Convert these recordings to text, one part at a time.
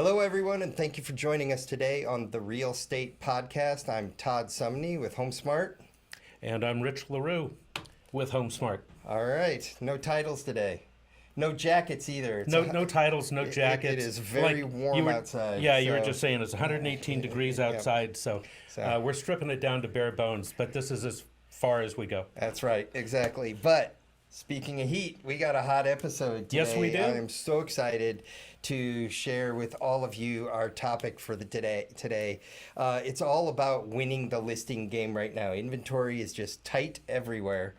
Hello, everyone, and thank you for joining us today on the Real Estate Podcast. I'm Todd Sumney with HomeSmart. And I'm Rich LaRue with HomeSmart. All right, no titles today. No jackets either. No titles, no jackets. It is very warm outside. Yeah, you were just saying it's 118 degrees outside, so So- we're stripping it down to bare bones, but this is as far as we go. That's right, exactly. But speaking of heat, we got a hot episode today. Yes, we do. I am so excited to share with all of you our topic for the today. It's all about winning the listing game right now. Inventory is just tight everywhere,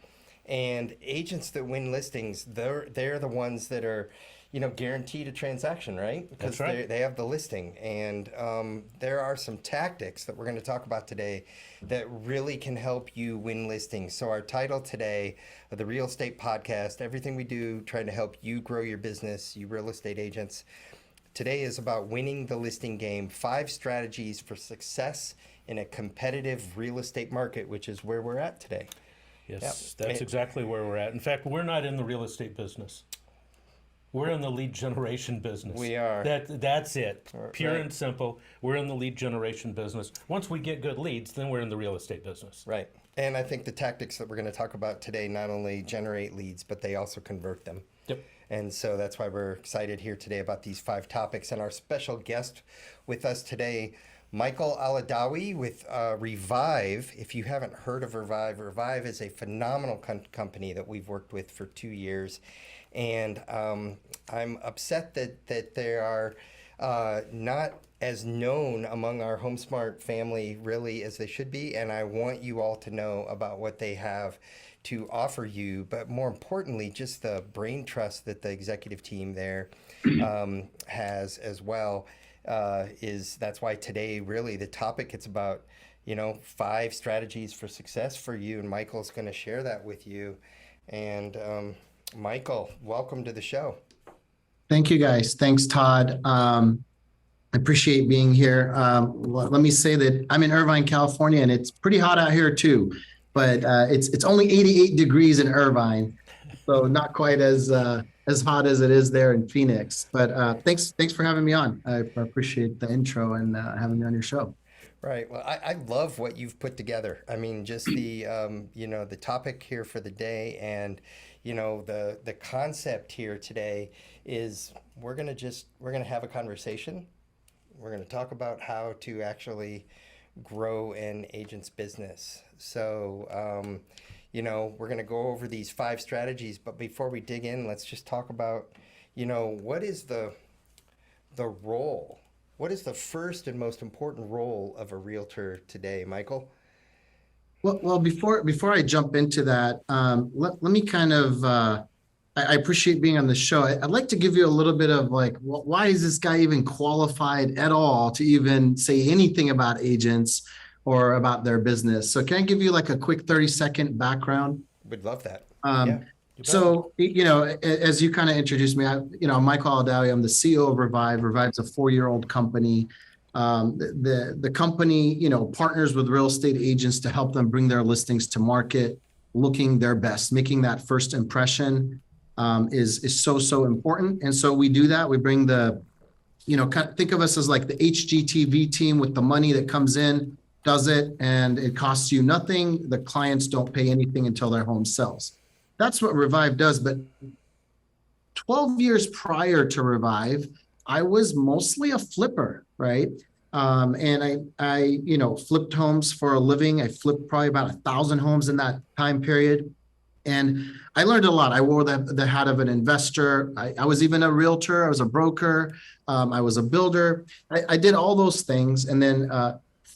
and agents that win listings, they're the ones that are, guaranteed a transaction, right? Because That's right. they have the listing, and there are some tactics that we're going to talk about today that really can help you win listings. So our title today of the Real Estate Podcast, everything we do trying to help you grow your business, you real estate agents. Today is about winning the listing game, 5 strategies for success in a competitive real estate market, which is where we're at today. Yes, Yep. that's exactly where we're at. In fact, we're not in the real estate business. We're in the lead generation business. We are. That's it. Pure Right. and simple. We're in the lead generation business. Once we get good leads, then we're in the real estate business. Right. And I think the tactics that we're going to talk about today not only generate leads, but they also convert them. Yep. And so that's why we're excited here today about these 5 topics. And our special guest with us today, Michael Alladawi with Revive. If you haven't heard of Revive, Revive is a phenomenal company that we've worked with for 2 years. And I'm upset that they are not as known among our HomeSmart family really as they should be. And I want you all to know about what they have to offer you, but more importantly, just the brain trust that the executive team there has as well. That's why today really the topic, it's about 5 strategies for success for you, and Michael's going to share that with you. And Michael, welcome to the show. Thank you, guys. Thanks, Todd. I appreciate being here. Let me say that I'm in Irvine, California, and it's pretty hot out here too. But it's only 88 degrees in Irvine, so not quite as hot as it is there in Phoenix. But thanks for having me on. I appreciate the intro and having me on your show. Right. Well, I love what you've put together. I mean, just the the topic here for the day, and the concept here today is we're gonna have a conversation. We're gonna talk about how to actually grow an agent's business. So we're gonna go over these 5 strategies. But before we dig in, let's just talk about what is the role. What is the first and most important role of a realtor today, Michael? Well, before I jump into that, let me kind of, I appreciate being on the show. I'd like to give you a little bit of why is this guy even qualified at all to even say anything about agents or about their business? So can I give you a quick 30-second background? Would love that. Yeah. So, as you kind of introduced me, I'm Michael Alladawi. I'm the CEO of Revive. Revive's a 4-year-old company. The company, partners with real estate agents to help them bring their listings to market, looking their best, making that first impression is so important. And so we do that. We bring think of us as like the HGTV team with the money that comes in, does it, and it costs you nothing. The clients don't pay anything until their home sells. That's what Revive does. But 12 years prior to Revive, I was mostly a flipper, right? And I flipped homes for a living. I flipped probably about 1,000 homes in that time period. And I learned a lot. I wore the hat of an investor. I was even a realtor. I was a broker. I was a builder. I did all those things, and then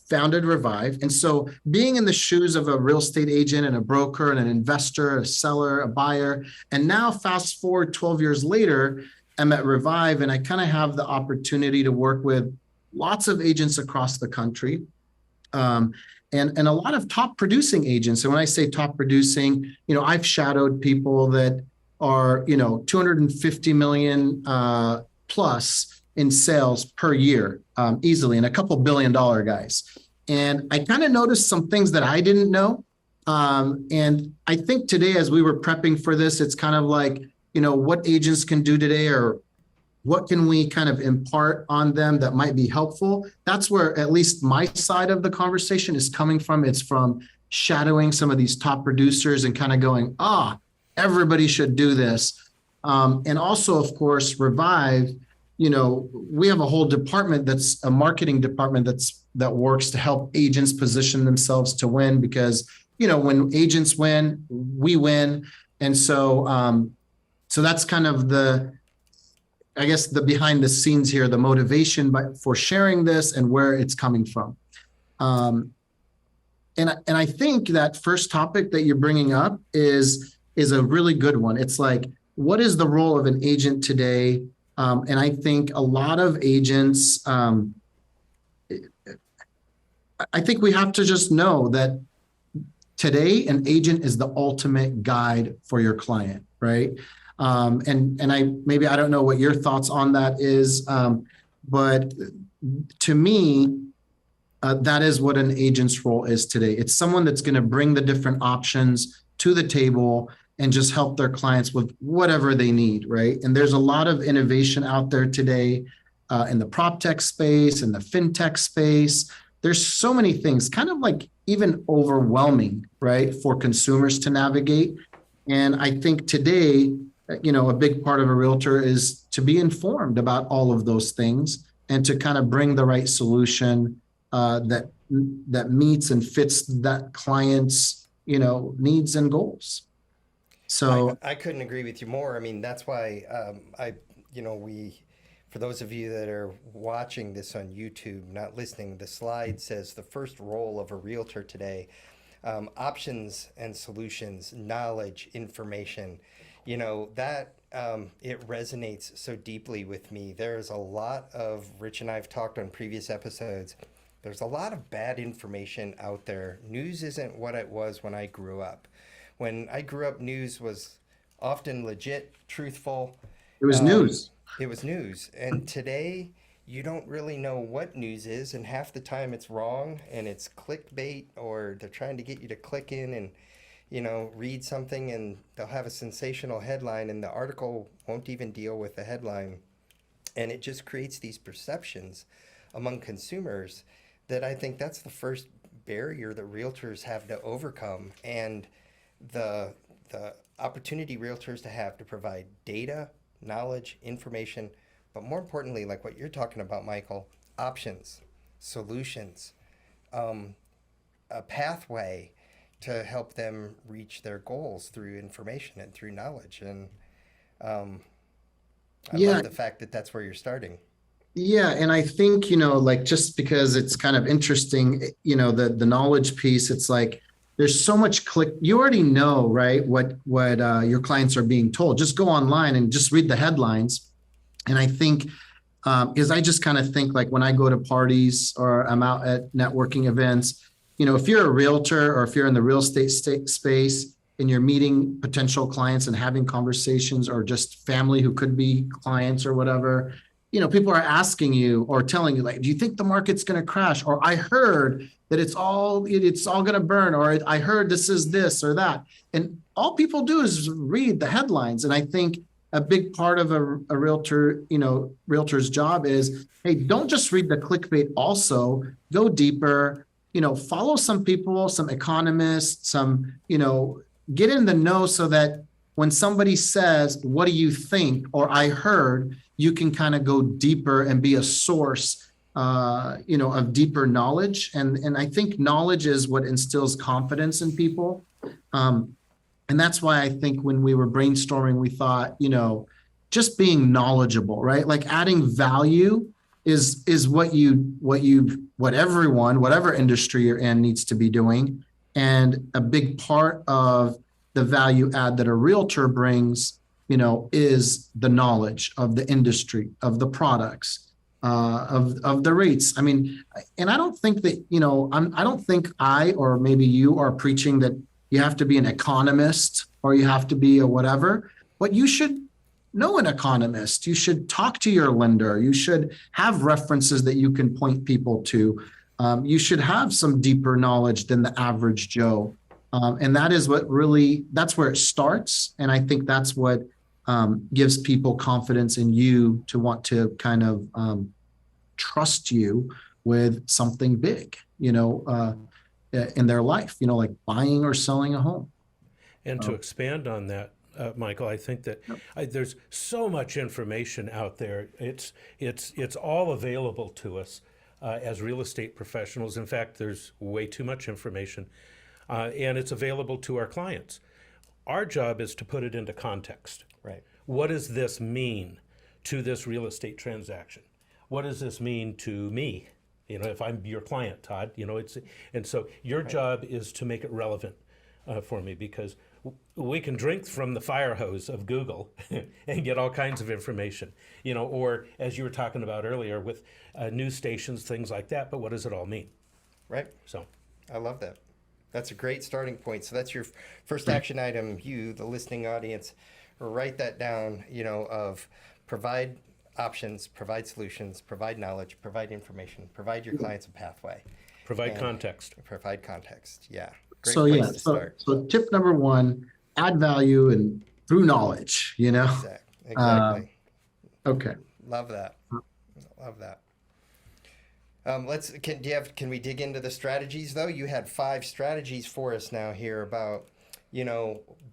founded Revive. And so being in the shoes of a real estate agent and a broker and an investor, a seller, a buyer, and now fast forward 12 years later, I'm at Revive, and I kind of have the opportunity to work with lots of agents across the country, and a lot of top producing agents. And when I say top producing, I've shadowed people that are, 250 million plus in sales per year, easily, and a couple $1 billion guys. And I kind of noticed some things that I didn't know. And I think today, as we were prepping for this, it's kind of like, what agents can do today are what can we kind of impart on them that might be helpful? That's where at least my side of the conversation is coming from. It's from shadowing some of these top producers and kind of going, everybody should do this. And also, of course, Revive, we have a whole department that's a marketing department that works to help agents position themselves to win, because, when agents win, we win. And so, so that's kind of the behind the scenes here, the motivation for sharing this and where it's coming from. And I think that first topic that you're bringing up is a really good one. It's like, what is the role of an agent today? And I think a lot of agents, I think we have to just know that today an agent is the ultimate guide for your client, right? And I don't know what your thoughts on that is, but to me, that is what an agent's role is today. It's someone that's going to bring the different options to the table and just help their clients with whatever they need, right? And there's a lot of innovation out there today in the prop tech space, in the fintech space. There's so many things, kind of like even overwhelming, right, for consumers to navigate. And I think today, a big part of a realtor is to be informed about all of those things and to kind of bring the right solution that meets and fits that client's, needs and goals. So I couldn't agree with you more. I mean, that's why for those of you that are watching this on YouTube, not listening, the slide says the first role of a realtor today, options and solutions, knowledge, information, that it resonates so deeply with me. There's a lot of, Rich and I have talked on previous episodes, there's a lot of bad information out there. News isn't what it was when I grew up. When I grew up, news was often legit, truthful. it was news. It was news. And today, you don't really know what news is, and half the time it's wrong, and it's clickbait, or they're trying to get you to click in and, read something, and they'll have a sensational headline, and the article won't even deal with the headline. And it just creates these perceptions among consumers that I think that's the first barrier that realtors have to overcome. And the opportunity realtors have to provide data, knowledge, information, but more importantly, like what you're talking about, Michael, options, solutions, a pathway to help them reach their goals through information and through knowledge. And I love the fact that that's where you're starting. Yeah. And I think, just because it's kind of interesting, the knowledge piece, it's like, there's so much you already know, right, what your clients are being told. Just go online and just read the headlines. And I think, because I just kind of think, like, when I go to parties or I'm out at networking events, if you're a realtor or if you're in the real estate space and you're meeting potential clients and having conversations, or just family who could be clients or whatever, people are asking you or telling you, like, do you think the market's going to crash? Or I heard that it's all going to burn, or I heard this or that. And all people do is read the headlines. And I think a big part of a realtor, realtor's job is, hey, don't just read the clickbait, also go deeper, follow some people, some economists, some, get in the know, so that when somebody says, what do you think? Or I heard, you can kind of go deeper and be a source of deeper knowledge. And I think knowledge is what instills confidence in people. And that's why I think when we were brainstorming, we thought, just being knowledgeable, right? Like adding value is what everyone, whatever industry you're in, needs to be doing. And a big part of the value add that a realtor brings, is the knowledge of the industry, of the products, of the rates. I mean, and I don't think that, I don't think I, or maybe you, are preaching that you have to be an economist or you have to be a whatever, but you should know an economist. You should talk to your lender. You should have references that you can point people to. You should have some deeper knowledge than the average Joe. And that is that's where it starts. And I think that's what gives people confidence in you to want to kind of trust you with something big, in their life, like buying or selling a home. And to expand on that, Michael, I think that there's so much information out there. It's all available to us as real estate professionals. In fact, there's way too much information, and it's available to our clients. Our job is to put it into context. Right. What does this mean to this real estate transaction? What does this mean to me? If I'm your client, Todd, and so your job is to make it relevant for me, because we can drink from the fire hose of Google and get all kinds of information, or as you were talking about earlier with news stations, things like that. But what does it all mean? Right. So I love that. That's a great starting point. So that's your first action item. You, the listening audience, write that down, of provide options, provide solutions, provide knowledge, provide information, provide your clients a pathway. provide context. Provide context. Yeah. Great So place yeah, to start. so tip number one, add value and through knowledge, Exactly. Okay. Love that. Love that. Can we dig into the strategies though? You had 5 strategies for us now here about,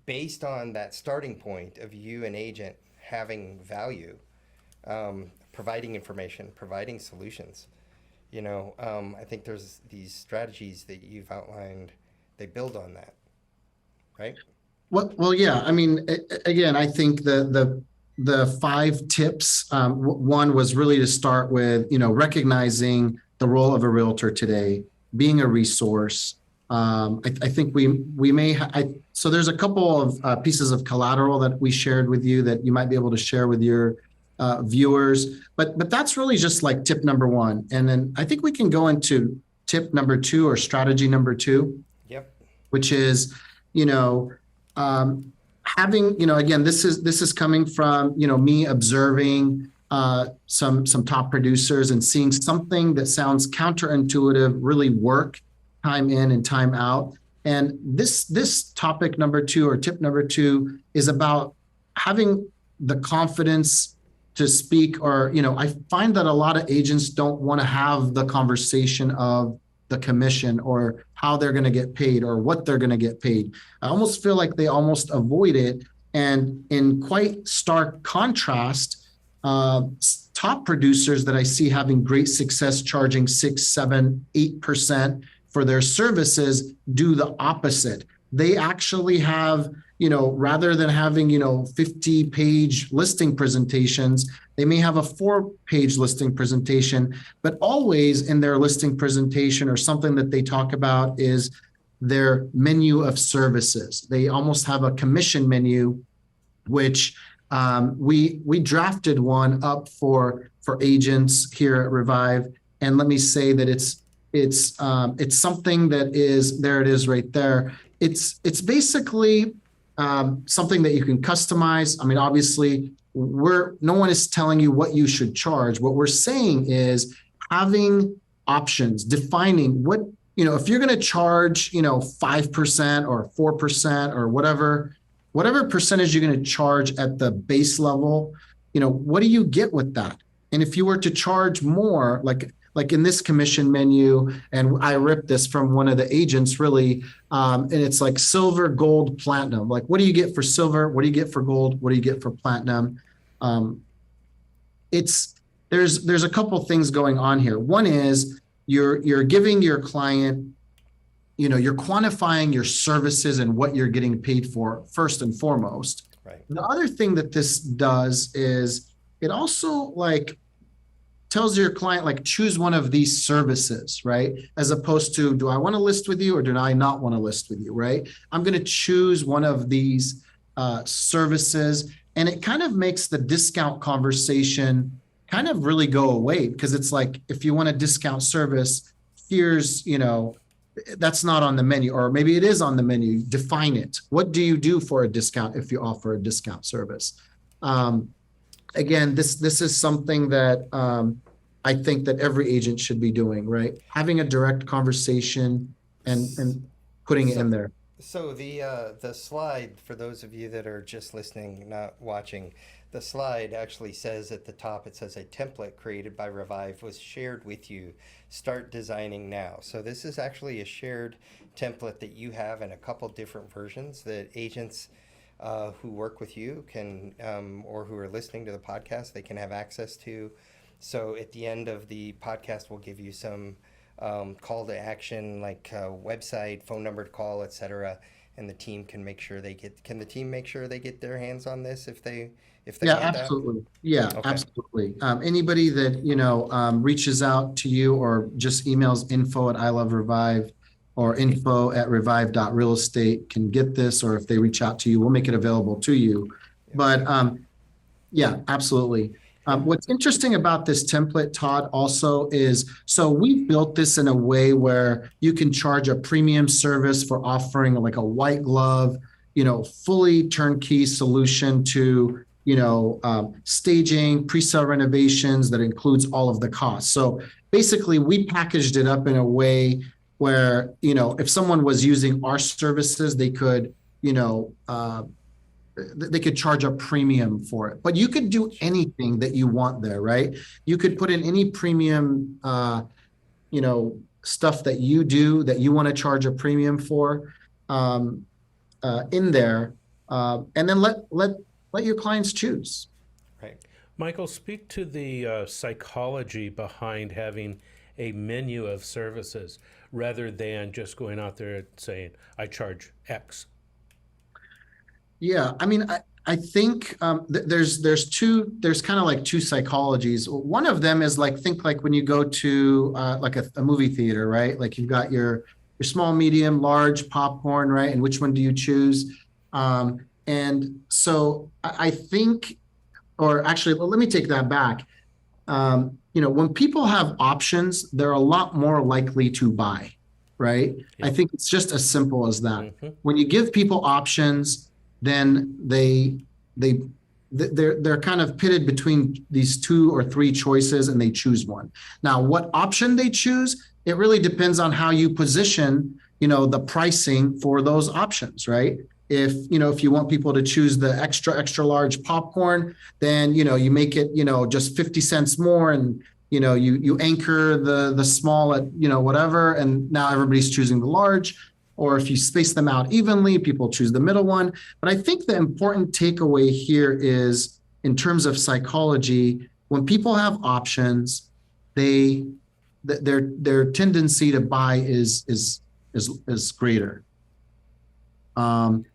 based on that starting point of you, an agent, having value, providing information, providing solutions. I think there's these strategies that you've outlined, they build on that, right? Well, yeah. I mean, again, I think the 5 tips. One was really to start with, recognizing the role of a realtor today, being a resource. I think we may. So there's a couple of pieces of collateral that we shared with you that you might be able to share with your viewers. But that's really just like tip number 1, and then I think we can go into tip number 2 or strategy number 2. Yep. Which is, having, again, this is coming from, me observing some top producers and seeing something that sounds counterintuitive really work time in and time out. And this topic number 2 or tip number 2 is about having the confidence to speak, or, I find that a lot of agents don't want to have the conversation of the commission or how they're going to get paid or what they're going to get paid. I almost feel like they almost avoid it. And in quite stark contrast, top producers that I see having great success charging 6, 7, 8% for their services do the opposite. They actually have, rather than having, 50-page listing presentations, they may have a 4-page listing presentation, but always in their listing presentation or something that they talk about is their menu of services. They almost have a commission menu, which we drafted one up for agents here at Revive. And let me say that it's something that is, there it is right there. It's basically something that you can customize. I mean, obviously, no one is telling you what you should charge. What we're saying is having options, defining what, if you're going to charge, 5% or 4% or whatever percentage you're going to charge at the base level, what do you get with that? And if you were to charge more, like in this commission menu, and I ripped this from one of the agents really, and it's like silver, gold, platinum. Like, what do you get for silver? What do you get for gold? What do you get for platinum? There's a couple things going on here. One is you're giving your client, you're quantifying your services and what you're getting paid for first and foremost. Right. The other thing that this does is it also tells your client, choose one of these services, right? As opposed to, do I want to list with you or do I not want to list with you, right? I'm going to choose one of these services, and it kind of makes the discount conversation kind of really go away, because it's like, if you want a discount service, here's, that's not on the menu, or maybe it is on the menu. Define it. What do you do for a discount if you offer a discount service? Again, this is something that I think that every agent should be doing, right? Having a direct conversation and putting it in there. So the slide, for those of you that are just listening, not watching, the slide actually says at the top, it says a template created by Revive was shared with you. Start designing now. So this is actually a shared template that you have in a couple different versions that agents who work with you can, or who are listening to the podcast, they can have access to. So at the end of the podcast, we'll give you some call to action, like website, phone number to call, etc. And the team can make sure they get. Can the team make sure they get their hands on this if they Yeah, want that? absolutely. Yeah, Okay. absolutely. Anybody that, reaches out to you or just emails info@iloverevive or info@revive.realestate can get this, or if they reach out to you, we'll make it available to you. But yeah, absolutely. What's interesting about this template, Todd, also is, so we've built this in a way where you can charge a premium service for offering like a white glove, fully turnkey solution to, staging, pre-sale renovations that includes all of the costs. So basically, we packaged it up in a way where, if someone was using our services, they could, they could charge a premium for it. But you could do anything that you want there, right? You could put in any premium, stuff that you do that you want to charge a premium for in there, and then let your clients choose. Right. Michael, speak to the psychology behind having a menu of services rather than just going out there and saying, I charge X. Yeah, I mean, I think there's kind of like two psychologies. One of them is like, think like when you go to like a movie theater, right? Like you've got your small, medium, large popcorn, right? And which one do you choose? And so I think, or actually, well, let me take that back. When people have options, they're a lot more likely to buy, right? Yeah. I think it's just as simple as that. Mm-hmm. When you give people options, then they're kind of pitted between these two or three choices and they choose one. Now, what option they choose, it really depends on how you position, the pricing for those options, right? If you want people to choose the extra large popcorn, then, you make it, just 50 cents more, and, you anchor the small at, whatever, and now everybody's choosing the large. Or if you space them out evenly, people choose the middle one. But I think the important takeaway here is, in terms of psychology, when people have options, their tendency to buy is greater. And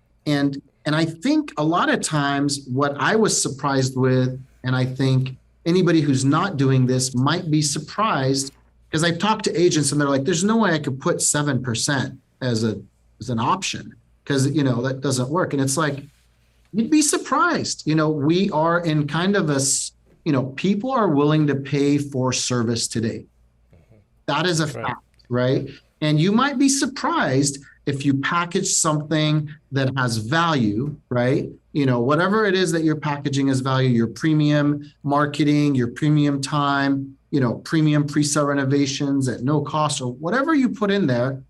I think a lot of times what I was surprised with, and I think anybody who's not doing this might be surprised, because I've talked to agents and they're like, there's no way I could put 7% as an option, because that doesn't work. And it's like, you'd be surprised. We are in kind of a, people are willing to pay for service today. That is a fact, right? And you might be surprised if you package something that has value, right? Whatever it is that you're packaging as value, your premium marketing, your premium time, premium pre-sale renovations at no cost, or whatever you put in there,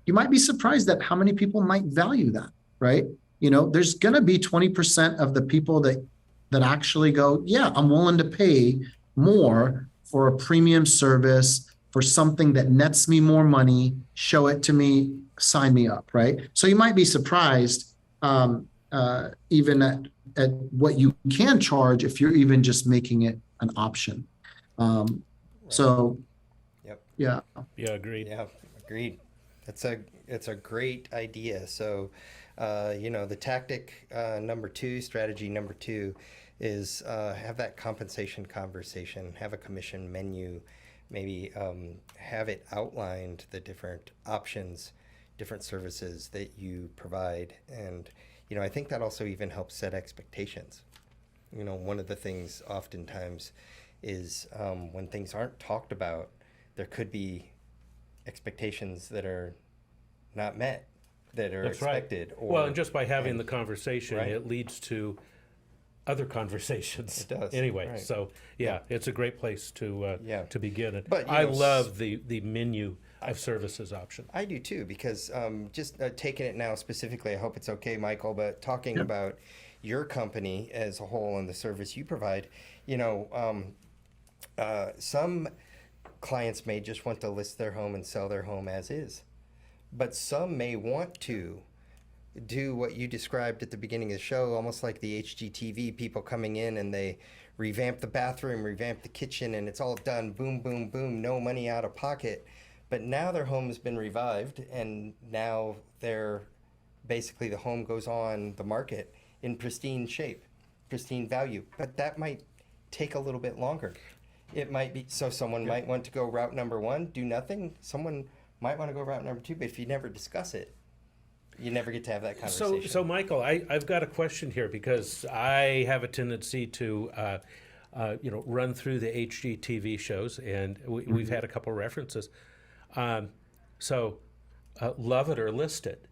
you might be surprised at how many people might value that, right? There's going to be 20% of the people that actually go, yeah, I'm willing to pay more for a premium service, for something that nets me more money, show it to me, sign me up, right? So you might be surprised even at what you can charge if you're even just making it an option. Right. So, Yep. yeah. Yeah, agreed. Yeah, agreed. It's a great idea. So, the tactic strategy number two is have that compensation conversation, have a commission menu, maybe have it outlined, the different options, different services that you provide. And, I think that also even helps set expectations. One of the things oftentimes is when things aren't talked about, there could be expectations that are not met, that are That's expected. right. Well, and just by having the conversation, right. it leads to other conversations. It does. Anyway, Right. So yeah, it's a great place to begin. And But, I love the menu of services option. I do too, because just taking it now specifically, I hope it's okay, Michael, but talking Yep. about your company as a whole and the service you provide, some clients may just want to list their home and sell their home as is, but some may want to do what you described at the beginning of the show, almost like the HGTV people coming in and they revamp the bathroom, revamp the kitchen, and it's all done, boom, boom, boom, no money out of pocket. But now their home has been revived, and now basically the home goes on the market in pristine shape, pristine value. But that might take a little bit longer. It might be, so someone might want to go route number one, do nothing. Someone might want to go route number two, but if you never discuss it, you never get to have that conversation. So Michael, I've got a question here, because I have a tendency to, run through the HGTV shows, and we've had a couple references. Love it or list it.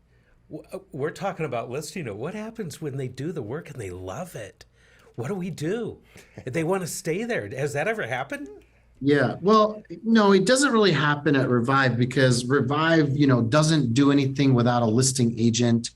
We're talking about listing it. What happens when they do the work and they love it? What do we do? They want to stay there. Has that ever happened? Yeah, well, no, it doesn't really happen at Revive, because Revive, doesn't do anything without a listing agent,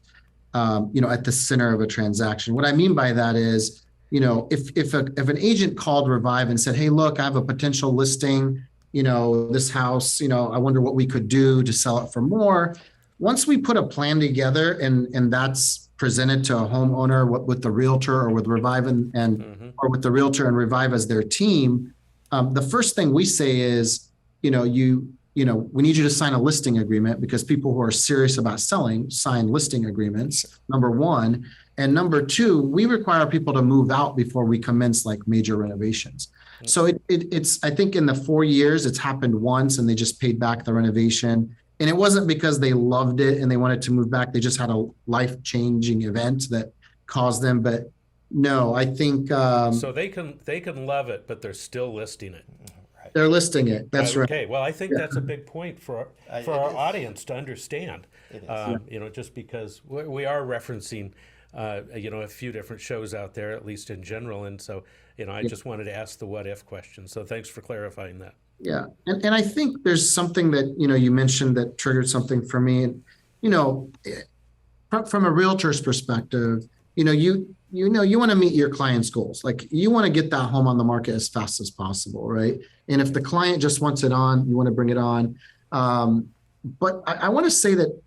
at the center of a transaction. What I mean by that is, if an agent called Revive and said, "Hey, look, I have a potential listing, this house, I wonder what we could do to sell it for more." Once we put a plan together and that's presented to a homeowner with the realtor or with Revive or with the realtor and Revive as their team. The first thing we say is, we need you to sign a listing agreement, because people who are serious about selling sign listing agreements, number one. And number two, we require people to move out before we commence like major renovations. So it's, I think in the 4 years, it's happened once and they just paid back the renovation. And it wasn't because they loved it and they wanted to move back. They just had a life-changing event that caused them. But no, I think so they can love it, but they're still listing it. Right. They're listing it. That's right. Okay. Well, I think that's a big point for our audience to understand. It is. Just because we are referencing, a few different shows out there, at least in general, and so I just wanted to ask the what if question. So thanks for clarifying that. Yeah. And I think there's something that, you mentioned that triggered something for me. And, from a realtor's perspective, you want to meet your client's goals. Like, you want to get that home on the market as fast as possible, right? And if the client just wants it on, you want to bring it on. But I want to say that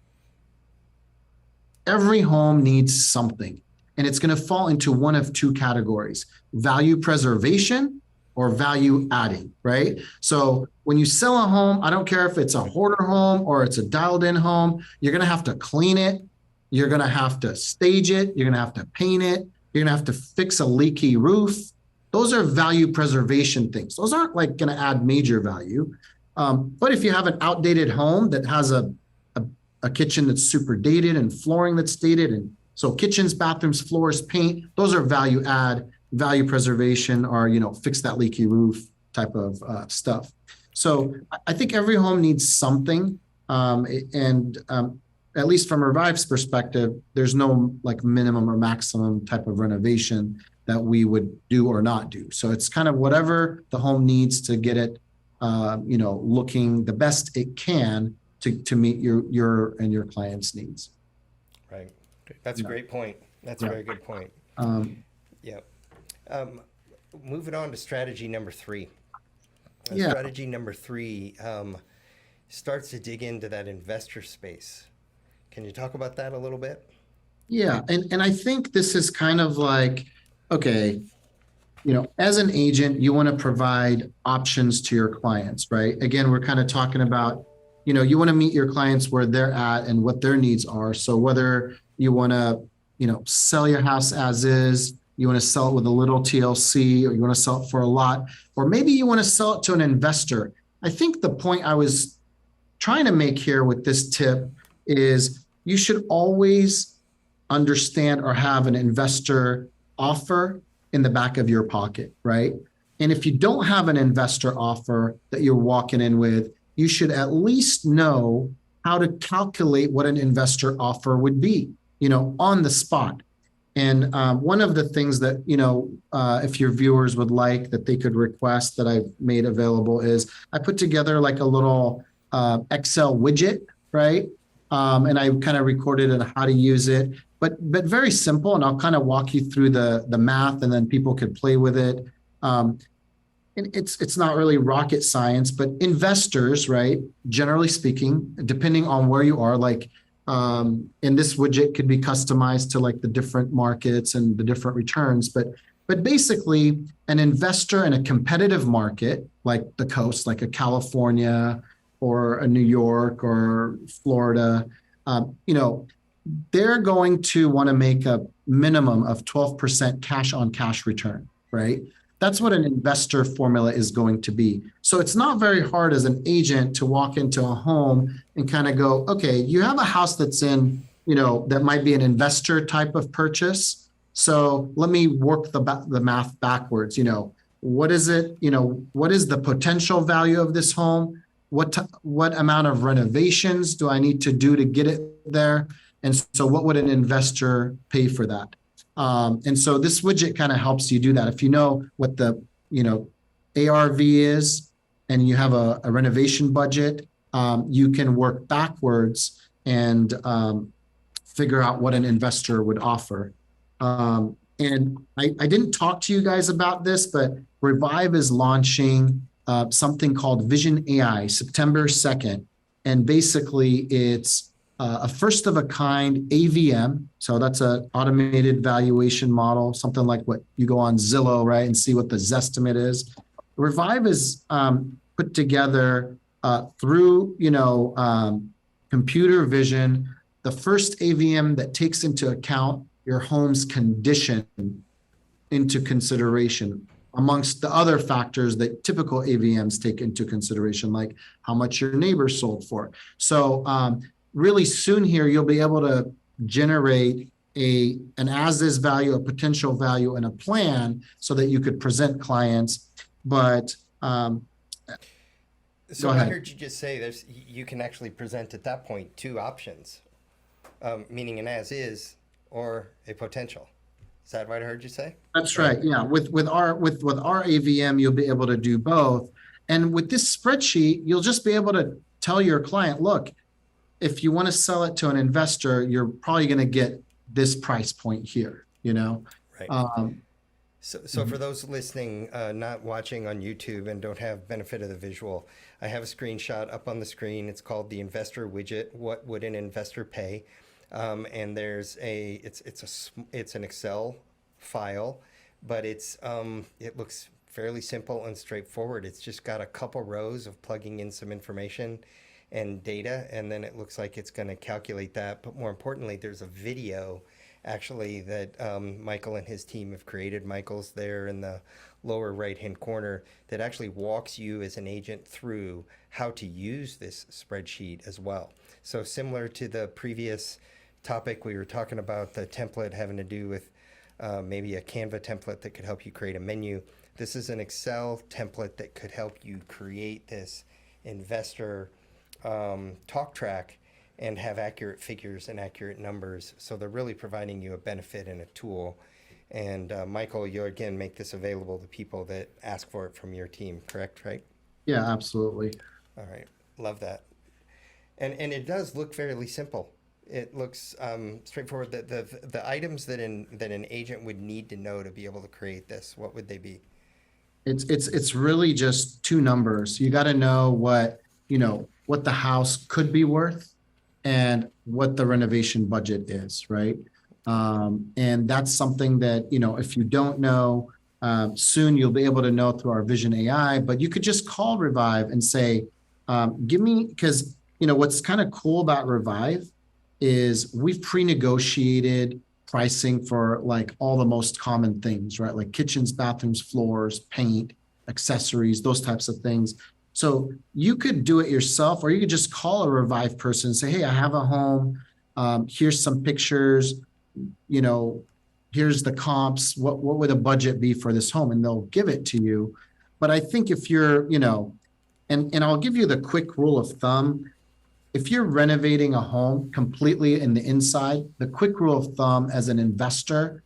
every home needs something, and it's going to fall into one of two categories: value preservation or value adding, right? So when you sell a home, I don't care if it's a hoarder home or it's a dialed in home, you're going to have to clean it. You're going to have to stage it. You're going to have to paint it. You're going to have to fix a leaky roof. Those are value preservation things. Those aren't like going to add major value. But if you have an outdated home that has a kitchen that's super dated and flooring that's dated, and so kitchens, bathrooms, floors, paint, those are value add, value preservation, or, fix that leaky roof type of stuff. So I think every home needs something. At least from Revive's perspective, there's no like minimum or maximum type of renovation that we would do or not do. So it's kind of whatever the home needs to get it, looking the best it can to meet your and your client's needs. Right. That's a great point. That's a very good point. Yeah. Moving on to strategy number 3. Strategy number 3 starts to dig into that investor space. Can you talk about that a little bit? Yeah. And I think this is kind of like, okay, as an agent, you want to provide options to your clients, right? Again, we're kind of talking about, you want to meet your clients where they're at and what their needs are. So whether you want to, sell your house as is, you want to sell it with a little TLC, or you want to sell it for a lot, or maybe you want to sell it to an investor. I think the point I was trying to make here with this tip is you should always understand or have an investor offer in the back of your pocket, right? And if you don't have an investor offer that you're walking in with, you should at least know how to calculate what an investor offer would be, on the spot. And one of the things that, if your viewers would like that they could request that I've made available is I put together like a little Excel widget, right? And I kind of recorded on how to use it, but very simple. And I'll kind of walk you through the math, and then people could play with it. And it's not really rocket science, but investors, right? Generally speaking, depending on where you are, like, and this widget could be customized to like the different markets and the different returns, but basically an investor in a competitive market like the coast, like a California or a New York or Florida, they're going to want to make a minimum of 12% cash on cash return, right? That's what an investor formula is going to be. So it's not very hard as an agent to walk into a home and kind of go, okay, you have a house that's in, that might be an investor type of purchase. So let me work the math backwards. What is it? What is the potential value of this home? What amount of renovations do I need to do to get it there? And so what would an investor pay for that? And so this widget kind of helps you do that. If you know what the, ARV is, and you have a renovation budget, you can work backwards and figure out what an investor would offer. And I didn't talk to you guys about this, but Revive is launching something called Vision AI, September 2nd. And basically it's a first of a kind AVM. So that's an automated valuation model, something like what you go on Zillow, right, and see what the Zestimate is. Revive is put together through, computer vision, the first AVM that takes into account your home's condition into consideration, amongst the other factors that typical AVMs take into consideration, like how much your neighbor sold for. So really soon here, you'll be able to generate an as-is value, a potential value, and a plan so that you could present clients. But so I heard you just say you can actually present at that point two options, meaning an as-is or a potential. Is that what I heard you say? That's right. Yeah. With our AVM, you'll be able to do both. And with this spreadsheet, you'll just be able to tell your client, look, if you want to sell it to an investor, you're probably going to get this price point here, Right. So for those listening, not watching on YouTube and don't have benefit of the visual, I have a screenshot up on the screen. It's called the investor widget. What would an investor pay? And there's it's an Excel file, but it looks fairly simple and straightforward. It's just got a couple rows of plugging in some information and data, and then it looks like it's going to calculate that. But more importantly, there's a video actually that Michael and his team have created. Michael's there in the lower right-hand corner that actually walks you as an agent through how to use this spreadsheet as well. So similar to the previous topic, we were talking about the template having to do with maybe a Canva template that could help you create a menu. This is an Excel template that could help you create this investor talk track and have accurate figures and accurate numbers. So they're really providing you a benefit and a tool. And Michael, you again make this available to people that ask for it from your team, correct? Right? Yeah, absolutely. All right, love that. And it does look fairly simple. It looks straightforward. The items that an agent would need to know to be able to create this, what would they be? It's really just two numbers. You got to know what the house could be worth and what the renovation budget is, right? And that's something that, if you don't know, soon you'll be able to know through our Vision AI, but you could just call Revive and say, give me, because, what's kind of cool about Revive is we've pre-negotiated pricing for like all the most common things, right? Like kitchens, bathrooms, floors, paint, accessories, those types of things. So you could do it yourself, or you could just call a Revive person and say, hey, I have a home. Here's some pictures, here's the comps. What would a budget be for this home? And they'll give it to you. But I think if you're, and I'll give you the quick rule of thumb. If you're renovating a home completely in the inside, the quick rule of thumb as an investor,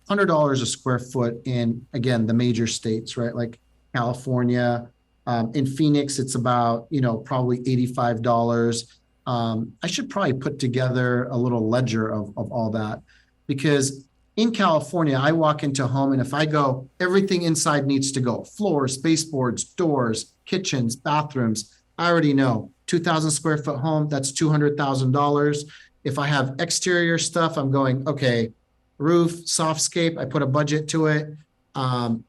$100 a square foot in, again, the major states, right? Like California, In Phoenix, it's about, probably $85. I should probably put together a little ledger of all that, because in California, I walk into a home and if I go, everything inside needs to go: floors, baseboards, doors, kitchens, bathrooms. I already know 2,000 square foot home, that's $200,000. If I have exterior stuff, I'm going, okay, roof, softscape, I put a budget to it.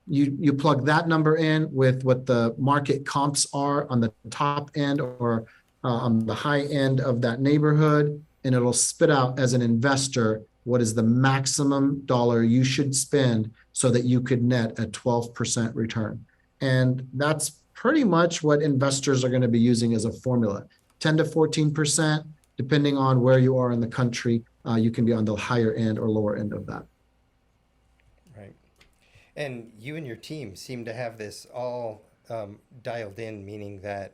You plug that number in with what the market comps are on the top end or on the high end of that neighborhood, and it'll spit out as an investor what is the maximum dollar you should spend so that you could net a 12% return. And that's pretty much what investors are going to be using as a formula. 10 to 14%, depending on where you are in the country, you can be on the higher end or lower end of that. Right. And you and your team seem to have this all dialed in, meaning that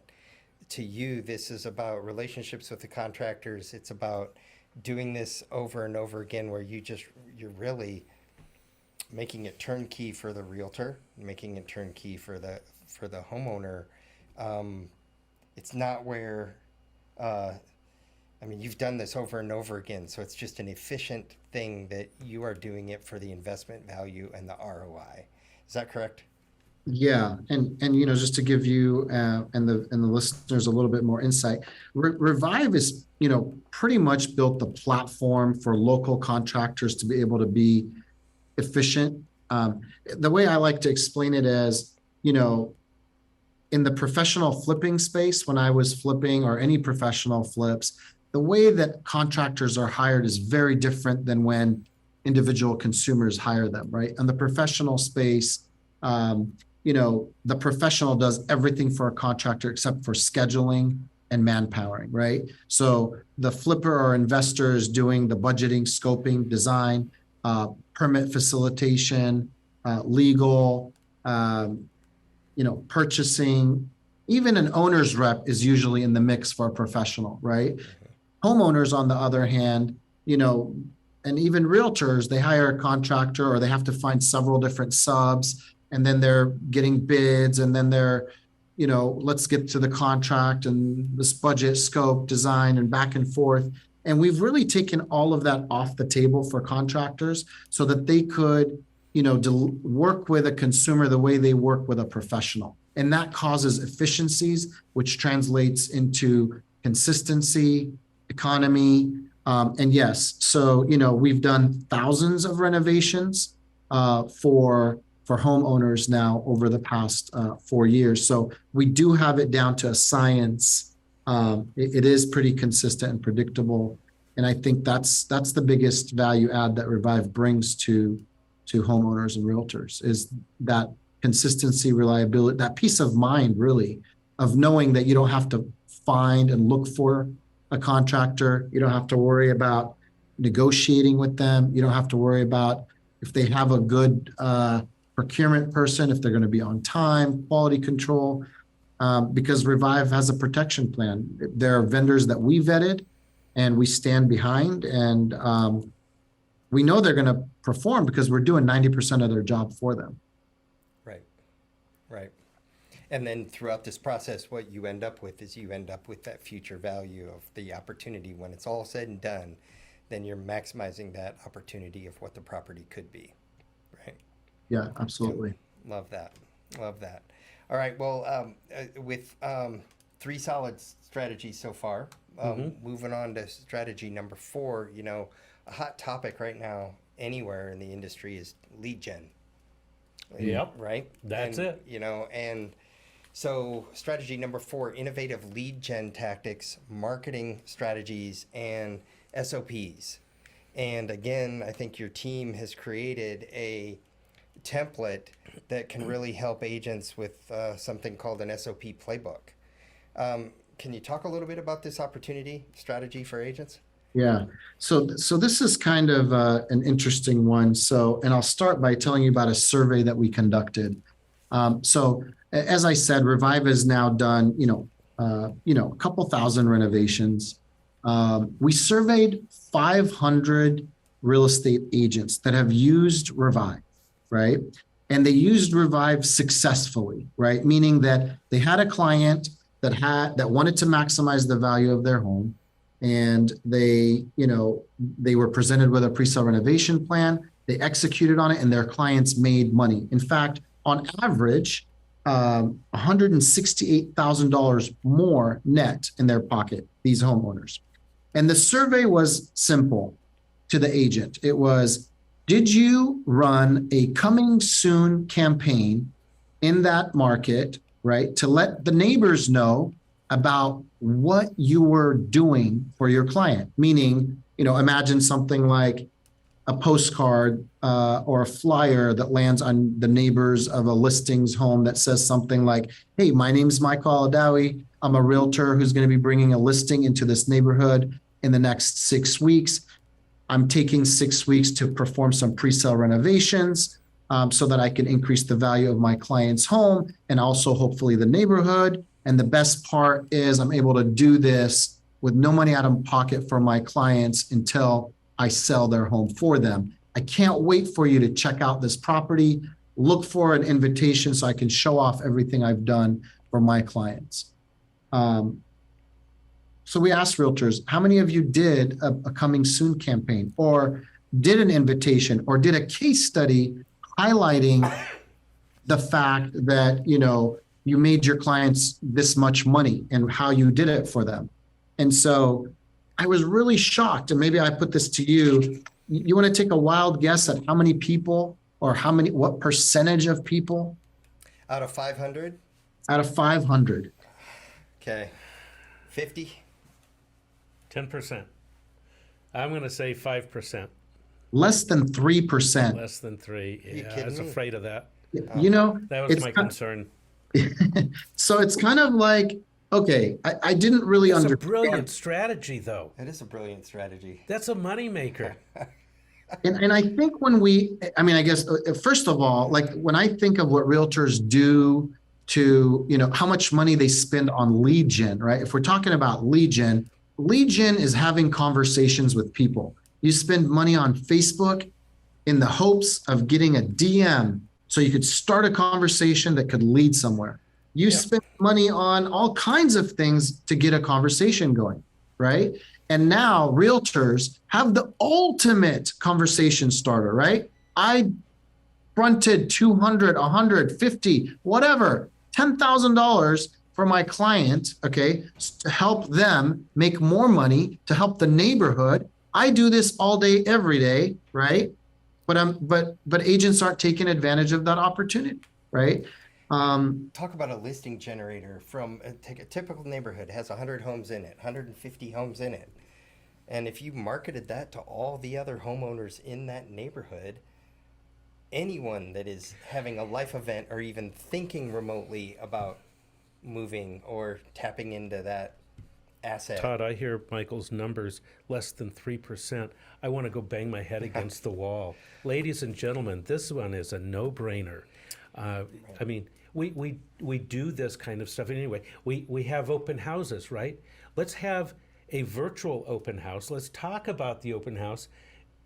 to you, this is about relationships with the contractors. It's about doing this over and over again, where you're really making it turnkey for the realtor, making it turnkey for the homeowner. It's not where, you've done this over and over again, so it's just an efficient thing that you are doing it for the investment value and the ROI. Is that correct? Yeah, and just to give you and the listeners a little bit more insight, Revive is pretty much built the platform for local contractors to be able to be efficient. The way I like to explain it is, in the professional flipping space, when I was flipping, or any professional flips, the way that contractors are hired is very different than when individual consumers hire them, right? In the professional space, the professional does everything for a contractor except for scheduling and manpowering, right? So the flipper or investor is doing the budgeting, scoping, design, permit facilitation, legal, purchasing. Even an owner's rep is usually in the mix for a professional, right? Homeowners, on the other hand, and even realtors, they hire a contractor or they have to find several different subs, and then they're getting bids, and then they're, let's get to the contract and this budget, scope, design, and back and forth. And we've really taken all of that off the table for contractors so that they could, work with a consumer the way they work with a professional. And that causes efficiencies, which translates into consistency, economy. And yes, so, we've done thousands of renovations for homeowners now over the past 4 years. So we do have it down to a science. It is pretty consistent and predictable. And I think that's the biggest value add that Revive brings to homeowners and realtors, is that consistency, reliability, that peace of mind, really, of knowing that you don't have to find and look for a contractor. You don't have to worry about negotiating with them. You don't have to worry about if they have a good procurement person, if they're going to be on time, quality control, because Revive has a protection plan. There are vendors that we vetted and we stand behind, and we know they're going to perform because we're doing 90% of their job for them. Right. And then throughout this process, what you end up with is that future value of the opportunity. When it's all said and done, then you're maximizing that opportunity of what the property could be, right? Yeah, absolutely. Love that. All right. Well, with 3 solid strategies so far, moving on to strategy number 4, a hot topic right now anywhere in the industry is lead gen. Yep. Right? That's it. And so strategy number 4, innovative lead gen tactics, marketing strategies, and SOPs. And again, I think your team has created a template that can really help agents with something called an SOP playbook. Can you talk a little bit about this strategy for agents? Yeah. So this is kind of an interesting one. And I'll start by telling you about a survey that we conducted. So as I said, Revive has now done, a couple thousand renovations. We surveyed 500 real estate agents that have used Revive, right? and they used Revive successfully, right? Meaning that they had a client that wanted to maximize the value of their home, and they were presented with a pre-sale renovation plan. They executed on it, and their clients made money. In fact, on average, $168,000 more net in their pocket, these homeowners. And the survey was simple to the agent. It was, did you run a coming soon campaign in that market, right, to let the neighbors know about what you were doing for your client? Meaning, imagine something like a postcard or a flyer that lands on the neighbors of a listings home that says something like, hey, my name's Michael Alladawi. I'm a realtor who's going to be bringing a listing into this neighborhood in the next 6 weeks. I'm taking 6 weeks to perform some pre-sale renovations so that I can increase the value of my client's home and also hopefully the neighborhood. And the best part is I'm able to do this with no money out of pocket for my clients until I sell their home for them. I can't wait for you to check out this property. Look for an invitation so I can show off everything I've done for my clients. So we asked realtors, how many of you did a coming soon campaign, or did an invitation, or did a case study highlighting the fact that, you made your clients this much money and how you did it for them? And so I was really shocked, and maybe I put this to you. You want to take a wild guess at how many people, or what percentage of people? Out of 500? Out of 500. Okay. 50? 10%. I'm going to say 5%. Less than 3%. Less than 3. Yeah, I kidding was me? afraid of that. That was it's my concern. So it's kind of like, okay, I didn't really It's a understand. brilliant strategy, though. That is a brilliant strategy. That's a moneymaker. And I think I guess, first of all, like when I think of what realtors do to, how much money they spend on lead gen, right? If we're talking about lead gen is having conversations with people. You spend money on Facebook in the hopes of getting a DM so you could start a conversation that could lead somewhere. You spend money on all kinds of things to get a conversation going, right? And now realtors have the ultimate conversation starter, right? I fronted 200, 150, whatever, $10,000 for my client, okay, to help them make more money, to help the neighborhood. I do this all day, every day, right? But agents aren't taking advantage of that opportunity, right? Talk about a listing generator from take a typical neighborhood, has 100 homes in it, 150 homes in it. And if you marketed that to all the other homeowners in that neighborhood, anyone that is having a life event or even thinking remotely about moving or tapping into that asset. Todd, I hear Michael's numbers, less than 3%. I want to go bang my head against the wall. Ladies and gentlemen, this one is a no-brainer. I mean, we do this kind of stuff anyway. We have open houses, right? Let's have a virtual open house. Let's talk about the open house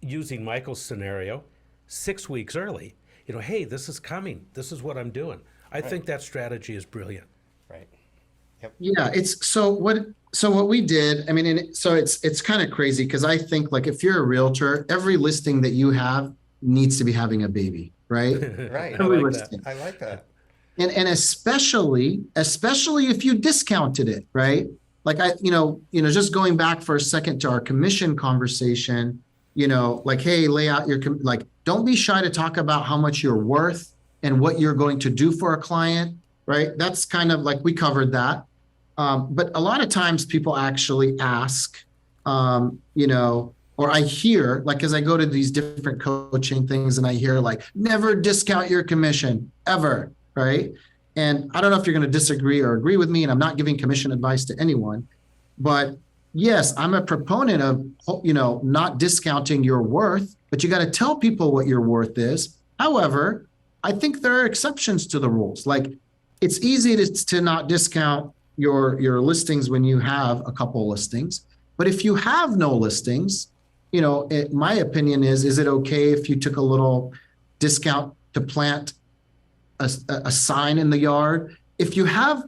using Michael's scenario 6 weeks early. Hey, this is coming. This is what I'm doing. I think that strategy is brilliant. Right. Yep. Yeah, so what we did, I mean, so it's kind of crazy because I think like if you're a realtor, every listing that you have needs to be having a baby, right? Right. I like that. I like that. And especially if you discounted it, right? Like just going back for a second to our commission conversation, like, hey, lay out like, don't be shy to talk about how much you're worth and what you're going to do for a client, right? That's kind of like, we covered that. But a lot of times people actually ask, or I hear, like, as I go to these different coaching things and I hear like, never discount your commission ever, right? And I don't know if you're going to disagree or agree with me, and I'm not giving commission advice to anyone, but yes, I'm a proponent of, not discounting your worth, but you got to tell people what your worth is. However, I think there are exceptions to the rules. Like, it's easy to not discount your listings when you have a couple listings, but if you have no listings, my opinion is it okay if you took a little discount to plant a sign in the yard. If you have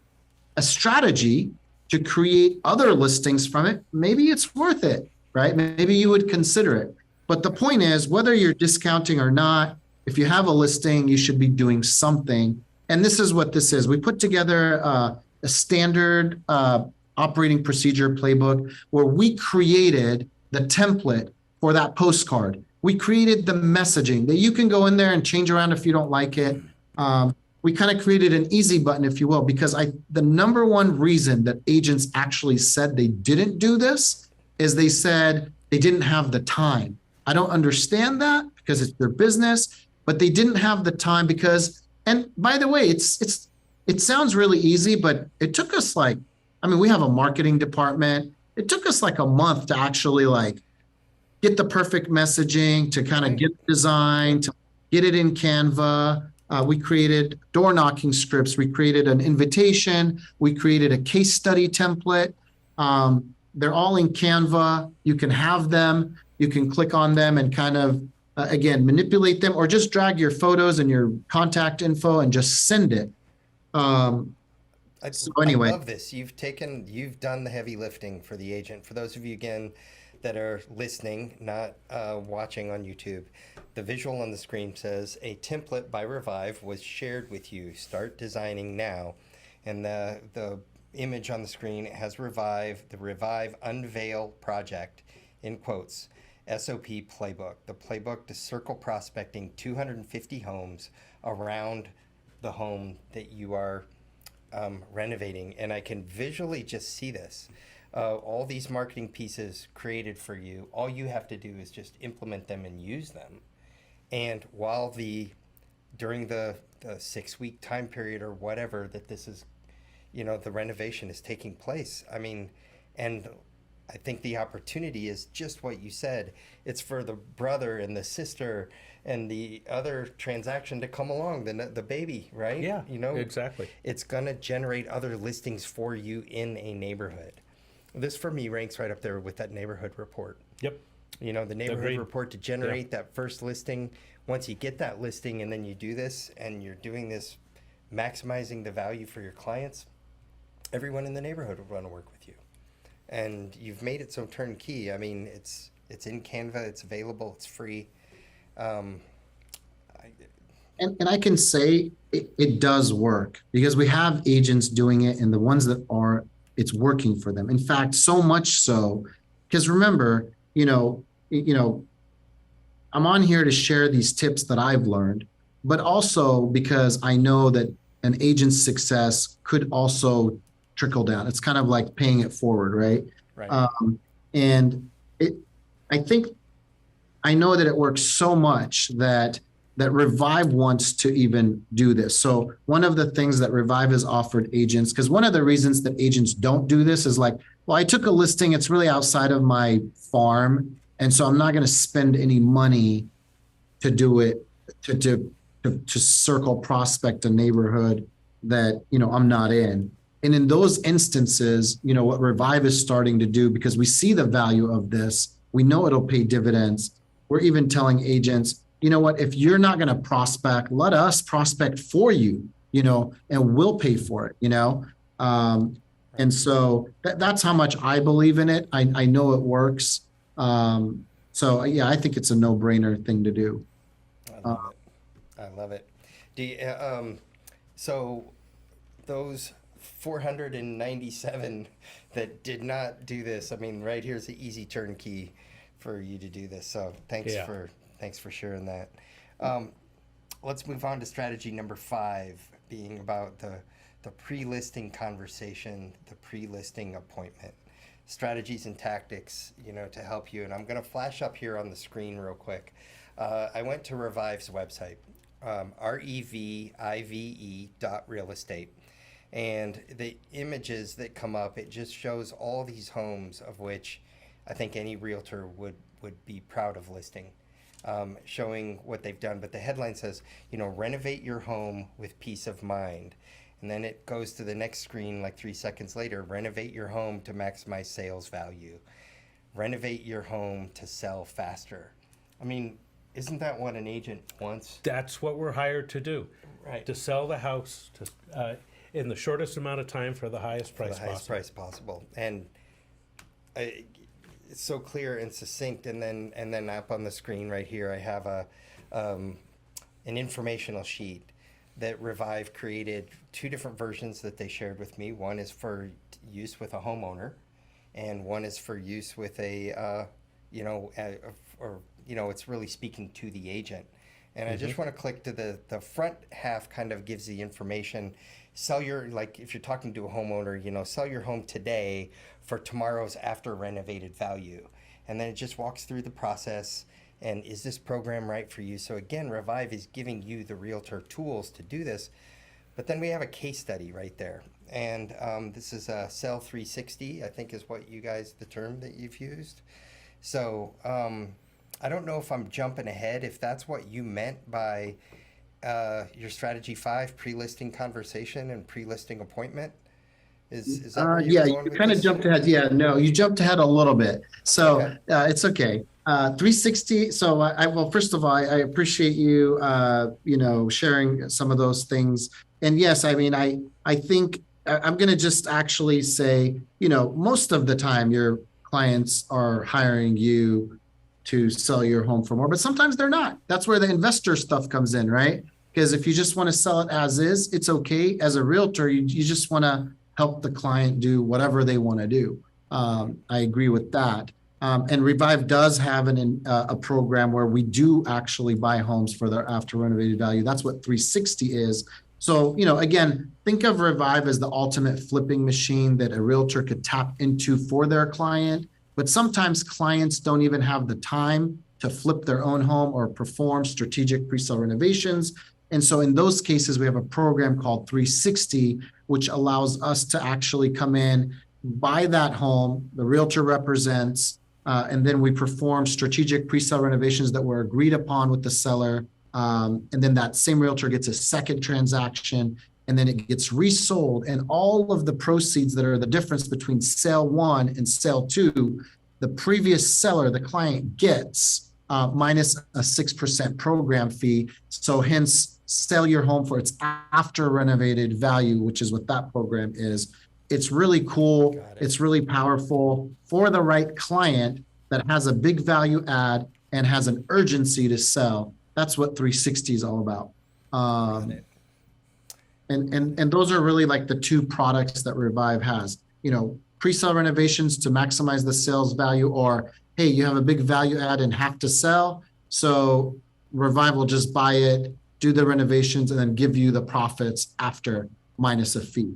a strategy to create other listings from it, maybe it's worth it, right? Maybe you would consider it. But the point is, whether you're discounting or not, if you have a listing, you should be doing something. And this is what this is. We put together a standard operating procedure playbook where we created the template for that postcard. We created the messaging that you can go in there and change around if you don't like it. We kind of created an easy button, if you will, because the number one reason that agents actually said they didn't do this is they said they didn't have the time. I don't understand that because it's their business, but they didn't have the time because, and by the way, it sounds really easy, but it took us we have a marketing department. It took us like a month to actually get the perfect messaging, to kind of get the design, to get it in Canva. We created door knocking scripts. We created an invitation. We created a case study template. They're all in Canva. You can have them. You can click on them and kind of, again, manipulate them, or just drag your photos and your contact info and just send it. So anyway, I love this. You've done the heavy lifting for the agent. For those of you, again, that are listening, not watching on YouTube, the visual on the screen says a template by Revive was shared with you. Start designing now. And the image on the screen has Revive, the Revive Unveil Project, in quotes, SOP playbook. The playbook to circle prospecting 250 homes around the home that you are renovating. And I can visually just see this. All these marketing pieces created for you, all you have to do is just implement them and use them. And while during the 6-week time period or whatever that this is, the renovation is taking place. And I think the opportunity is just what you said. It's for the brother and the sister and the other transaction to come along, the baby, right? Yeah, exactly. It's going to generate other listings for you in a neighborhood. This, for me, ranks right up there with that neighborhood report. Yep. The neighborhood Agreed. report to generate that first listing. Once you get that listing and then you do this and you're doing this, maximizing the value for your clients, everyone in the neighborhood will want to work with you. And you've made it so turnkey. It's in Canva, it's available, it's free. And I can say it does work because we have agents doing it, and the ones that are, it's working for them. In fact, so much so, because remember, I'm on here to share these tips that I've learned, but also because I know that an agent's success could also trickle down. It's kind of like paying it forward, right? Right. I know that it works so much that Revive wants to even do this. So one of the things that Revive has offered agents, because one of the reasons that agents don't do this is I took a listing, it's really outside of my farm, and so I'm not going to spend any money to do it, to circle prospect a neighborhood that, I'm not in. And in those instances, what Revive is starting to do, because we see the value of this, we know it'll pay dividends. We're even telling agents, if you're not going to prospect, let us prospect for you, and we'll pay for it, And so that's how much I believe in it. I know it works. So yeah, I think it's a no-brainer thing to do. I love it. So those 497 that did not do this, right here's the easy turnkey for you to do this. So thanks for sharing that. Let's move on to strategy number 5, being about the pre-listing conversation, the pre-listing appointment. Strategies and tactics, to help you. And I'm going to flash up here on the screen real quick. I went to Revive's website, revive.realestate. And the images that come up, it just shows all these homes of which I think any realtor would be proud of listing, showing what they've done. But the headline says, renovate your home with peace of mind. And then it goes to the next screen like 3 seconds later, renovate your home to maximize sales value. Renovate your home to sell faster. Isn't that what an agent wants? That's what we're hired to do. Right. to sell the house in the shortest amount of time for the highest price the highest possible. price possible. And it's so clear and succinct. And then up on the screen right here, I have an informational sheet that Revive created, 2 different versions that they shared with me. One is for use with a homeowner, and one is for use with it's really speaking to the agent. And I just want to click to the front half. Kind of gives the information. Sell your, like if you're talking to a homeowner, sell your home today for tomorrow's after renovated value. And then it just walks through the process. And is this program right for you? So again, Revive is giving you, the realtor, tools to do this. But then we have a case study right there. And this is a Sell 360, I think is what you guys, the term that you've used. So I don't know if I'm jumping ahead, if that's what you meant by your strategy 5, pre-listing conversation and pre-listing appointment. Is that where yeah, were you going with kind of this? jumped ahead. Yeah, no, you jumped ahead a little bit. So Okay. It's okay. 360. So well, first of all, I appreciate you, sharing some of those things. And yes, I mean, I think I'm going to just actually say, most of the time your clients are hiring you to sell your home for more, but sometimes they're not. That's where the investor stuff comes in, right? Because if you just want to sell it as is, it's okay. As a realtor, you just want to help the client do whatever they want to do. I agree with that. And Revive does have a program where we do actually buy homes for their after renovated value. That's what 360 is. So, again, think of Revive as the ultimate flipping machine that a realtor could tap into for their client. But sometimes clients don't even have the time to flip their own home or perform strategic pre-sale renovations. And so in those cases, we have a program called 360, which allows us to actually come in, buy that home, the realtor represents, and then we perform strategic pre-sale renovations that were agreed upon with the seller. And then that same realtor gets a second transaction, and then it gets resold. And all of the proceeds that are the difference between sale 1 and sale 2, the previous seller, the client, gets minus a 6% program fee. So hence, sell your home for its after renovated value, which is what that program is. It's really cool. It's really powerful for the right client that has a big value add and has an urgency to sell. That's what 360 is all about. And those are really like the 2 products that Revive has. Pre-sale renovations to maximize the sales value, or hey, you have a big value add and have to sell. So Revive will just buy it, do the renovations, and then give you the profits after minus a fee.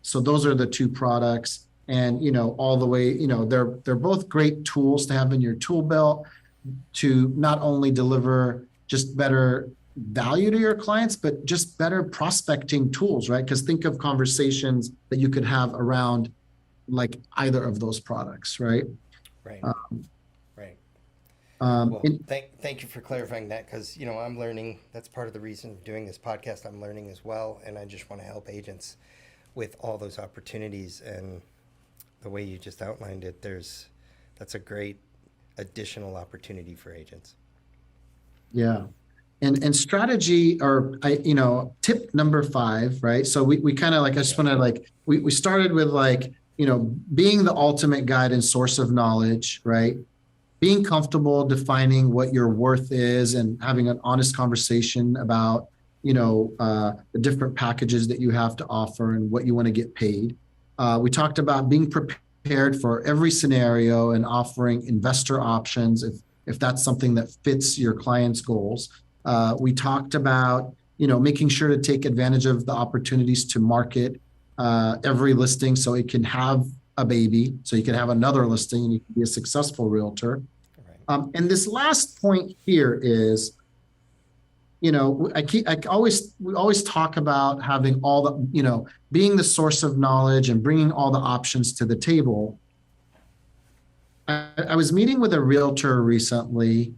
So those are the 2 products. And, all the way, they're both great tools to have in your tool belt to not only deliver just better value to your clients, but just better prospecting tools, right? Because think of conversations that you could have around like either of those products, right? Right. Right. Well, thank you for clarifying that, because I'm learning. That's part of the reason doing this podcast. I'm learning as well, and I just want to help agents with all those opportunities. And the way you just outlined it, that's a great additional opportunity for agents. Yeah. And strategy, or tip number 5, right? So we kind of like, I just want to like, we started with like, being the ultimate guide and source of knowledge, right? Being comfortable defining what your worth is and having an honest conversation about, the different packages that you have to offer and what you want to get paid. We talked about being prepared for every scenario and offering investor options if that's something that fits your client's goals. We talked about, making sure to take advantage of the opportunities to market every listing so it can have a baby, so you can have another listing and you can be a successful realtor. Right. And this last point here is, we always talk about having all the, being the source of knowledge and bringing all the options to the table. I was meeting with a realtor recently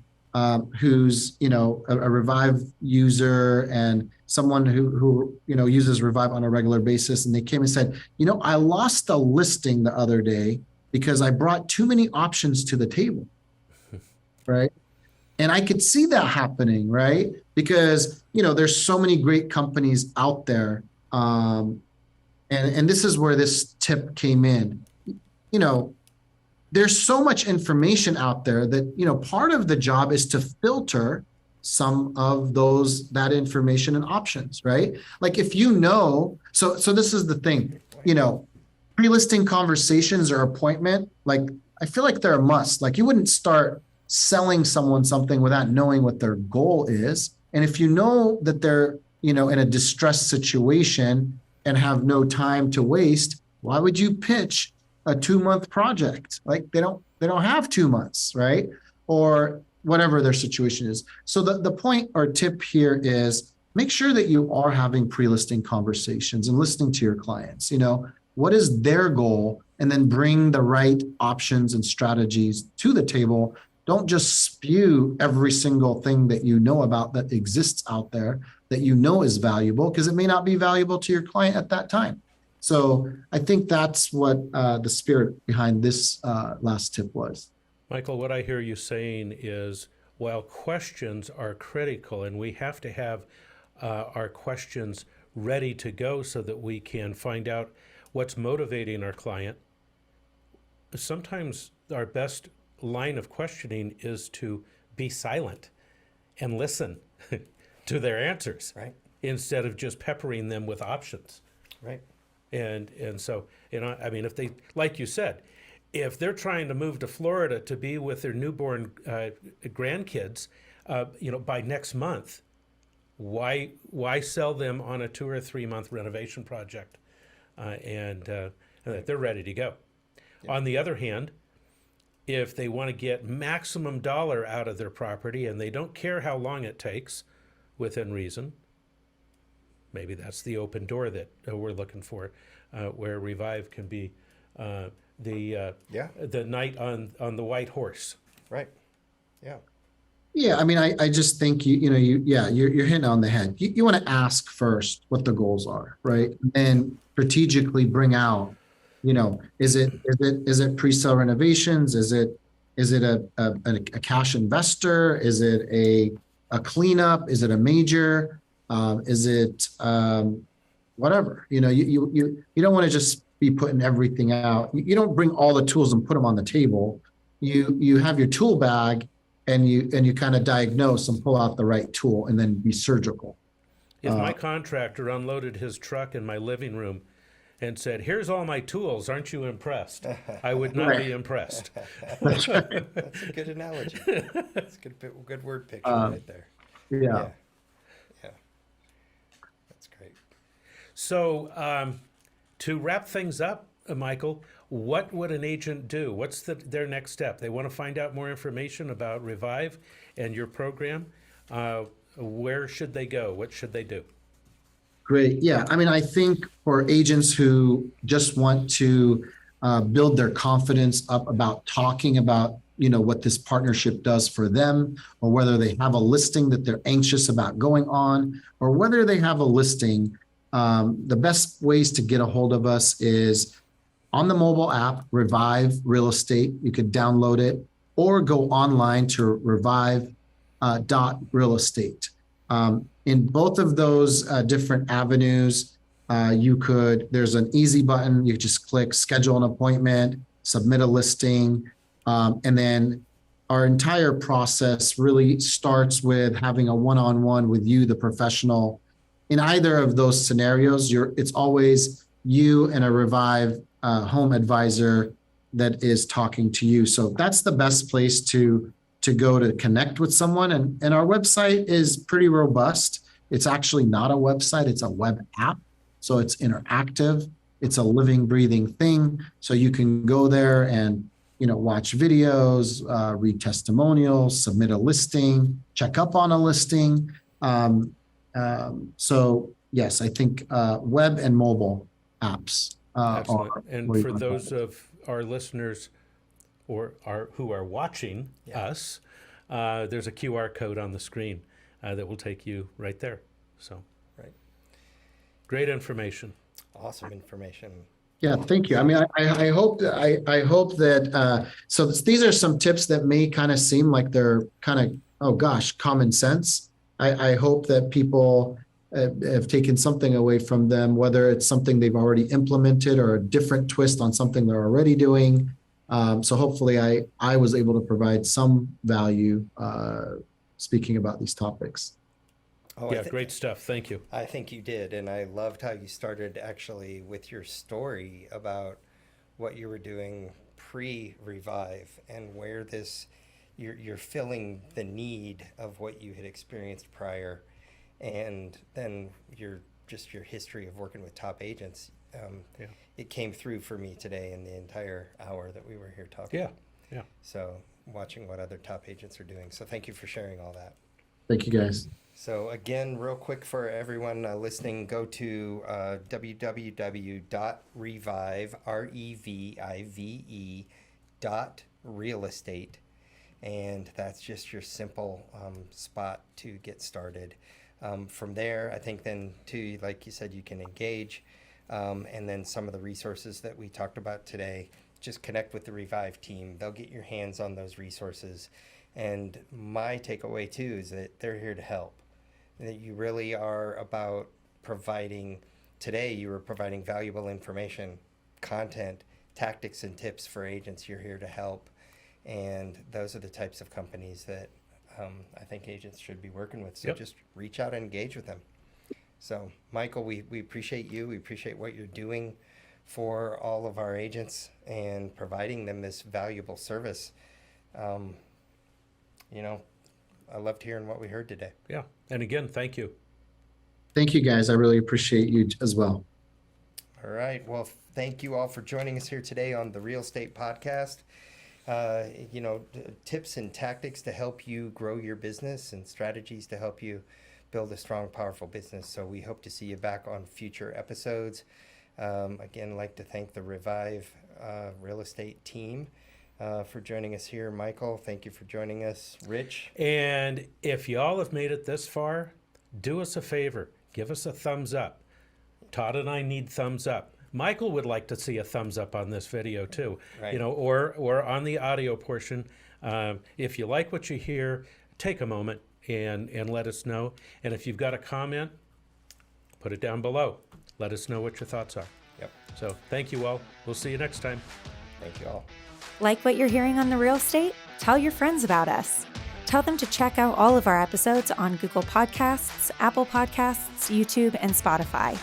who's, a Revive user and someone who uses Revive on a regular basis. And they came and said, I lost a listing the other day because I brought too many options to the table, right? And I could see that happening, right? Because, there's so many great companies out there. And this is where this tip came in. There's so much information out there that, part of the job is to filter some of that information and options, right? Like if so this is the thing, pre-listing conversations or appointment, like I feel like they're a must. Like you wouldn't start selling someone something without knowing what their goal is. And if you know that they're, in a distressed situation and have no time to waste, why would you pitch a 2-month project? Like they don't have 2 months, right? Or whatever their situation is. So the point or tip here is make sure that you are having pre-listing conversations and listening to your clients. What is their goal? And then bring the right options and strategies to the table. Don't just spew every single thing that you know about that exists out there that is valuable, because it may not be valuable to your client at that time. So I think that's what the spirit behind this last tip was. Michael, what I hear you saying is, while questions are critical and we have to have our questions ready to go so that we can find out what's motivating our client, sometimes our best line of questioning is to be silent and listen to their answers, Right. instead of just peppering them with options. Right. And so, I mean, if they, like you said, if they're trying to move to Florida to be with their newborn grandkids, by next month, why sell them on a 2 or 3 month renovation project, and that they're ready to go? Yeah. On the other hand, if they want to get maximum dollar out of their property and they don't care how long it takes, within reason, maybe that's the open door that we're looking for, where Revive can be the knight on the white horse. Right. Yeah. Yeah, I mean, I just think you're hitting on the head. You want to ask first what the goals are, right? And then strategically bring out, is it pre-sale renovations? Is it a cash investor? Is it a cleanup? Is it a major? Is it whatever? You don't want to just be putting everything out. You don't bring all the tools and put them on the table. You have your tool bag, and you kind of diagnose and pull out the right tool, and then be surgical. If my contractor unloaded his truck in my living room and said, "Here's all my tools, aren't you impressed?" I would not be impressed. That's right. That's a good analogy. That's a good word picture right there. Yeah. That's great. So to wrap things up, Michael, what would an agent do? What's their next step? They want to find out more information about Revive and your program. Where should they go? What should they do? Great. Yeah. I mean, I think for agents who just want to build their confidence up about talking about, what this partnership does for them, or whether they have a listing that they're anxious about going on, or whether they have a listing, the best ways to get a hold of us is on the mobile app, Revive Real Estate. You could download it, or go online to revive.realestate. In both of those different avenues, there's an easy button. You just click schedule an appointment, submit a listing. And then our entire process really starts with having a one-on-one with you, the professional. In either of those scenarios, it's always you and a Revive home advisor that is talking to you. So that's the best place to go to connect with someone. And our website is pretty robust. It's actually not a website, it's a web app. So it's interactive. It's a living, breathing thing. So you can go there and, watch videos, read testimonials, submit a listing, check up on a listing. So yes, I think web and mobile apps. Excellent. And for those of our listeners who are watching us, there's a QR code on the screen that will take you right there. So, right. Great information. Awesome information. Yeah, thank you. I mean, I hope that so these are some tips that may kind of seem like they're kind of oh gosh, common sense. I hope that people have taken something away from them, whether it's something they've already implemented or a different twist on something they're already doing. So hopefully I was able to provide some value speaking about these topics. Oh, Yeah, great stuff. Thank you. I think you did, and I loved how you started actually with your story about what you were doing pre-Revive and where this you're filling the need of what you had experienced prior, and then your history of working with top agents. Yeah. It came through for me today in the entire hour that we were here talking. Yeah, yeah. So watching what other top agents are doing. So thank you for sharing all that. Thank you, guys. So again, real quick for everyone listening, go to www.revive.realestate, and that's just your simple spot to get started. From there, I think then too, like you said, you can engage, and then some of the resources that we talked about today, just connect with the Revive team. They'll get your hands on those resources. And my takeaway too is that they're here to help. That you really are about providing, today you were providing valuable information, content, tactics and tips for agents. You're here to help. And those are the types of companies that I think agents should be working with. So just reach out and engage with them. So Michael, we appreciate you. We appreciate what you're doing for all of our agents and providing them this valuable service. You know, I loved hearing what we heard today. Yeah. And again, thank you. Thank you, guys. I really appreciate you as well. All right. Well, thank you all for joining us here today on the Real Estate Podcast. Tips and tactics to help you grow your business and strategies to help you build a strong, powerful business. So we hope to see you back on future episodes. Again, I'd like to thank the Revive Real Estate team for joining us here. Michael, thank you for joining us. Rich. And if y'all have made it this far, do us a favor. Give us a thumbs up. Todd and I need thumbs up. Michael would like to see a thumbs up on this video too, Right. Or on the audio portion. If you like what you hear, take a moment and let us know. And if you've got a comment, put it down below. Let us know what your thoughts are. Yep. So thank you all. We'll see you next time. Thank you all. Like what you're hearing on The Real Estate? Tell your friends about us. Tell them to check out all of our episodes on Google Podcasts, Apple Podcasts, YouTube, and Spotify.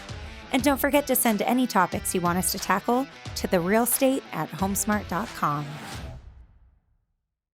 And don't forget to send any topics you want us to tackle to therealestate@homesmart.com.